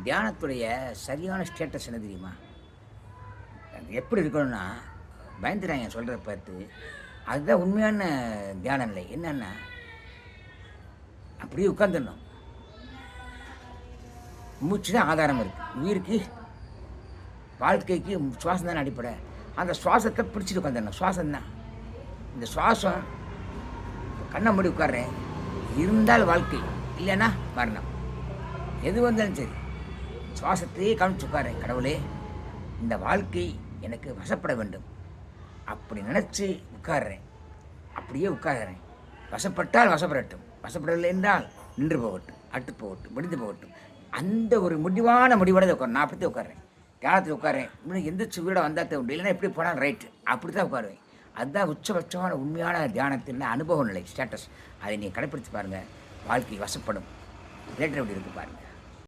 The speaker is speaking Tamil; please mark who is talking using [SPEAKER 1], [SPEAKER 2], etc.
[SPEAKER 1] தியானத்துடைய சரியான ஸ்டேட்டஸ் என்ன தெரியுமா? அது எப்படி இருக்கணும்னா, பயந்துட்டாங்க சொல்கிறத பார்த்து. அதுதான் உண்மையான தியான நிலை. என்னன்னா, அப்படியே உட்காந்துடணும். மூச்சு தான் ஆதாரம் இருக்குது. உயிருக்கு, வாழ்க்கைக்கு சுவாசம் தானே அடிப்படை. அந்த சுவாசத்தை பிடிச்சிட்டு உட்காந்துடணும். சுவாசம் தான். இந்த சுவாசம் கண்ணை மூடி உட்கார்றேன். இருந்தால் வாழ்க்கை, இல்லைன்னா மரணம். எது வந்தாலும் சரி, சுவாசத்தையே கவனிச்சு உட்கார்றேன். கடவுளே, இந்த வாழ்க்கை எனக்கு வசப்பட வேண்டும் அப்படி நினச்சி உட்கார்றேன். அப்படியே உட்கார்றேன். வசப்பட்டால் வசப்படட்டும், வசப்படவில்லை என்றால் நின்று போகட்டும், அட்டு போகட்டும், முடிந்து போகட்டும். அந்த ஒரு முடிவான முடிவோட உட்காரேன். நான் அப்படி தான் உட்கார்றேன். தியானத்தில் உட்காரேன். இன்னும் எந்த சுவீட வந்தால் உண்டு, இல்லைன்னா எப்படி போனால் ரைட்டு, அப்படி தான் உட்காருவேன். அதுதான் உச்சபட்சமான உண்மையான தியானத்தின் அனுபவ நிலை, ஸ்டேட்டஸ். அதை நீங்கள் கடைப்பிடித்து பாருங்கள். வாழ்க்கை வசப்படும். ரேட்டர் எப்படி இருக்குது பாருங்கள்.